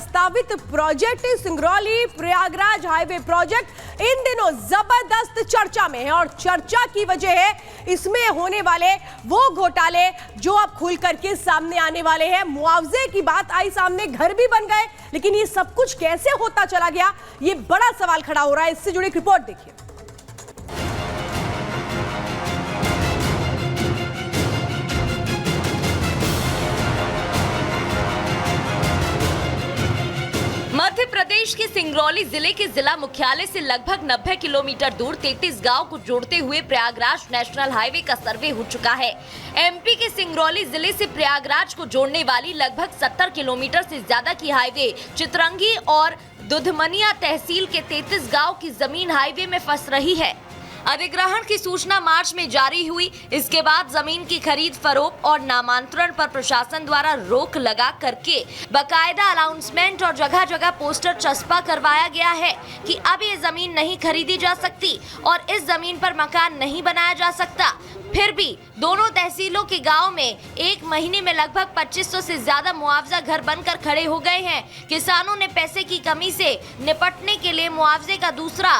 प्रस्तावित project Singrauli Prayagraj highway project in दिनों जबरदस्त चर्चा में है और चर्चा की वजह है इसमें होने वाले वो घोटाले जो अब खुल करके सामने आने वाले हैं। मुआवजे की बात आई सामने, घर भी बन गए, लेकिन ये सब कुछ कैसे होता चला गया, ये बड़ा सवाल खड़ा हो रहा है। इससे जुड़ी एक रिपोर्ट देखिए। मध्य प्रदेश के सिंगरौली जिले के जिला मुख्यालय से लगभग 90 किलोमीटर दूर 33 गांव को जोड़ते हुए प्रयागराज नेशनल हाईवे का सर्वे हो चुका है। एमपी के सिंगरौली जिले से प्रयागराज को जोड़ने वाली लगभग 70 किलोमीटर से ज्यादा की हाईवे चितरंगी और दुधमनिया तहसील के 33 गांव की जमीन हाईवे में फंस रही है। अधिग्रहण की सूचना मार्च में जारी हुई। इसके बाद जमीन की खरीद फरोख्त और नामांतरण पर प्रशासन द्वारा रोक लगा करके बकायदा अनाउंसमेंट और जगह जगह पोस्टर चस्पा करवाया गया है कि अब ये जमीन नहीं खरीदी जा सकती और इस जमीन पर मकान नहीं बनाया जा सकता। फिर भी दोनों तहसीलों के गांव में एक महीने में लगभग 2500 से ज्यादा मुआवजा घर बनकर खड़े हो गए हैं। किसानों ने पैसे की कमी से निपटने के लिए मुआवजे का दूसरा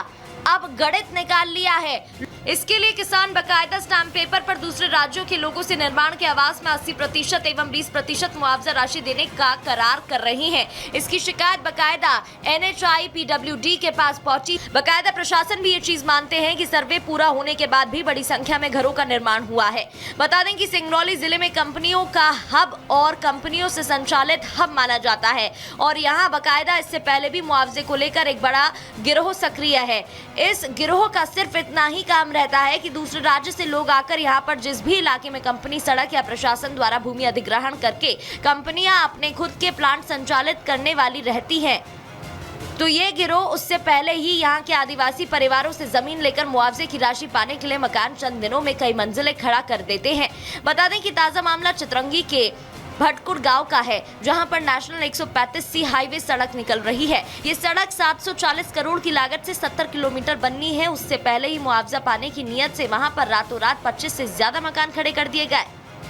अब गणित निकाल लिया है। इसके लिए किसान बकायदा स्टाम्प पेपर पर दूसरे राज्यों के लोगों से निर्माण के आवास में 80% एवं 20% मुआवजा राशि देने का करार कर रही हैं। इसकी शिकायत बकायदा NHI PWD के पास पहुंची। बकायदा प्रशासन भी ये चीज मानते हैं कि सर्वे पूरा होने के बाद भी बड़ी संख्या में घरों का निर्माण हुआ है। बता दें कि सिंगरौली जिले में कंपनियों का हब और कंपनियों से संचालित हब माना जाता है और यहाँ बकायदा इससे पहले भी मुआवजे को लेकर एक बड़ा गिरोह सक्रिय है। इस गिरोह का सिर्फ इतना ही काम रहता है कि दूसरे राज्य से लोग आकर यहाँ पर जिस भी इलाके में कंपनी, सड़क या प्रशासन द्वारा भूमि अधिग्रहण करके कंपनियां अपने खुद के प्लांट संचालित करने वाली रहती हैं, तो ये गिरोह उससे पहले ही यहाँ के आदिवासी परिवारों से जमीन लेकर मुआवजे की राशि पाने के लिए मकान चंद दिनों में कई मंजिलें खड़ा कर देते हैं। बता दें कि ताजा मामला चितरंगी के भटकुर गांव का है, जहां पर नेशनल 135C हाईवे सड़क निकल रही है। ये सड़क 740 करोड़ की लागत से 70 किलोमीटर बननी है। उससे पहले ही मुआवजा पाने की नीयत से वहां पर रातों रात 25 से ज्यादा मकान खड़े कर दिए गए।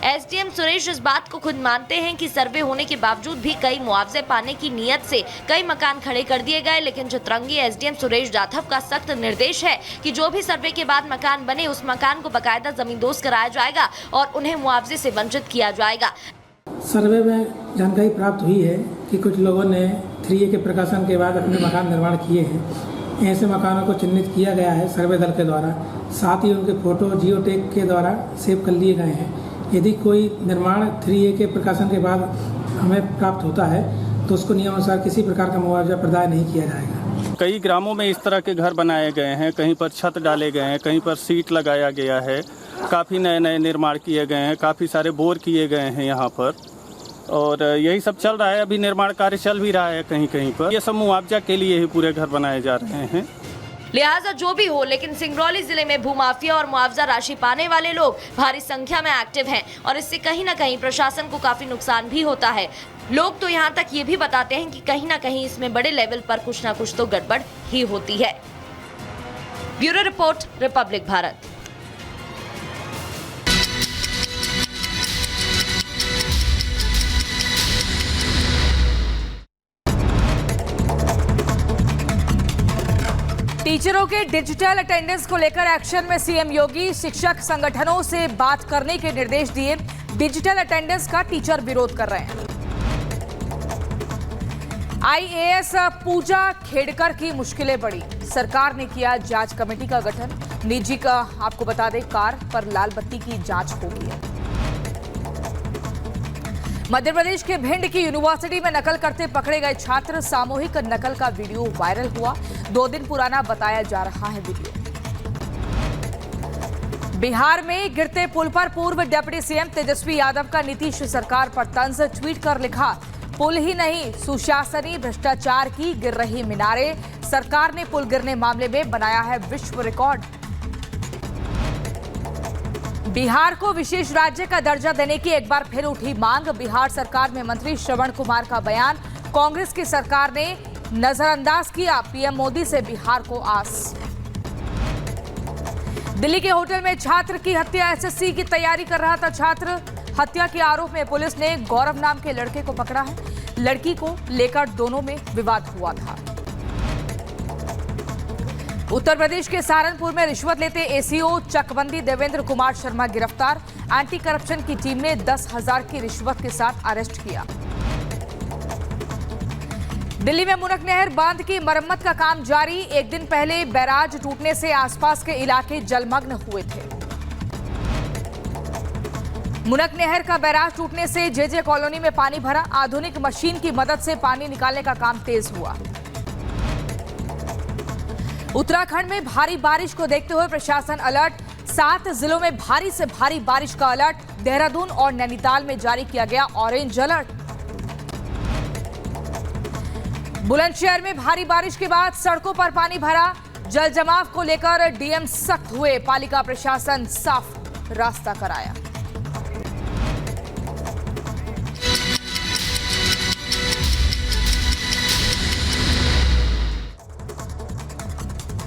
SDM सुरेश इस बात को खुद मानते हैं कि सर्वे होने के बावजूद भी कई मुआवजे पाने की नीयत से कई मकान खड़े कर दिए गए, लेकिन चितरंगी SDM सुरेश जाधव का सख्त निर्देश है कि जो भी सर्वे के बाद मकान बने उस मकान को बकायदा जमींदोज कराया जाएगा और उन्हें मुआवजे से वंचित किया जाएगा। सर्वे में जानकारी प्राप्त हुई है कि कुछ लोगों ने 3A के प्रकाशन के बाद अपने मकान निर्माण किए हैं। ऐसे मकानों को चिन्हित किया गया है सर्वे दल के द्वारा, साथ ही उनके फोटो जियो टैग के द्वारा सेव कर लिए गए हैं। यदि कोई निर्माण 3A के प्रकाशन के बाद हमें प्राप्त होता है तो उसको नियमानुसार किसी प्रकार का मुआवजा प्रदान नहीं किया जाएगा। कई ग्रामों में इस तरह के घर बनाए गए हैं, कहीं पर छत डाले गए हैं, कहीं पर सीट लगाया गया है, काफ़ी नए नए निर्माण किए गए हैं, काफ़ी सारे बोर किए गए हैं यहाँ पर, और यही सब चल रहा है। अभी निर्माण कार्य चल भी रहा है कहीं कहीं पर। ये सब मुआवजा के लिए ही पूरे घर बनाए जा रहे हैं। लिहाजा जो भी हो, लेकिन सिंगरौली जिले में भूमाफिया और मुआवजा राशि पाने वाले लोग भारी संख्या में एक्टिव हैं और इससे कहीं ना कहीं प्रशासन को काफी नुकसान भी होता है। लोग तो यहाँ तक ये भी बताते हैं कि कहीं ना कहीं इसमें बड़े लेवल पर कुछ ना कुछ तो गड़बड़ ही होती है। Bureau report, Republic Bharat. टीचरों के डिजिटल अटेंडेंस को लेकर एक्शन में सीएम योगी। शिक्षक संगठनों से बात करने के निर्देश दिए। डिजिटल अटेंडेंस का टीचर विरोध कर रहे हैं। IAS पूजा खेड़कर की मुश्किलें बढ़ी। सरकार ने किया जांच कमेटी का गठन। निजी का आपको बता दें, कार पर लाल बत्ती की जांच होगी। मध्य प्रदेश के भिंड की यूनिवर्सिटी में नकल करते पकड़े गए छात्र। सामूहिक नकल का वीडियो वायरल हुआ। 2 दिन पुराना बताया जा रहा है वीडियो। बिहार में गिरते पुल पर पूर्व डिप्टी सीएम तेजस्वी यादव का नीतीश सरकार पर तंज। ट्वीट कर लिखा, पुल ही नहीं सुशासनी भ्रष्टाचार की गिर रही मीनारें। सरकार ने पुल गिरने मामले में बनाया है विश्व रिकॉर्ड। बिहार को विशेष राज्य का दर्जा देने की एक बार फिर उठी मांग। बिहार सरकार में मंत्री श्रवण कुमार का बयान। कांग्रेस की सरकार ने नजरअंदाज किया पीएम मोदी से बिहार को आस। दिल्ली के होटल में छात्र की हत्या। एसएससी की तैयारी कर रहा था छात्र। हत्या के आरोप में पुलिस ने गौरव नाम के लड़के को पकड़ा है। लड़की को लेकर दोनों में विवाद हुआ था। उत्तर प्रदेश के सहारनपुर में रिश्वत लेते एसीओ चकबंदी देवेंद्र कुमार शर्मा गिरफ्तार। एंटी करप्शन की टीम ने 10,000 की रिश्वत के साथ अरेस्ट किया। दिल्ली में मुनक नहर बांध की मरम्मत का काम जारी। एक दिन पहले बैराज टूटने से आसपास के इलाके जलमग्न हुए थे। मुनक नहर का बैराज टूटने से जेजे कॉलोनी में पानी भरा। आधुनिक मशीन की मदद से पानी निकालने का काम तेज हुआ। उत्तराखंड में भारी बारिश को देखते हुए प्रशासन अलर्ट। 7 जिलों में भारी से भारी बारिश का अलर्ट। देहरादून और नैनीताल में जारी किया गया ऑरेंज अलर्ट। बुलंदशहर में भारी बारिश के बाद सड़कों पर पानी भरा। जल जमाव को लेकर डीएम सख्त हुए। पालिका प्रशासन साफ रास्ता कराया।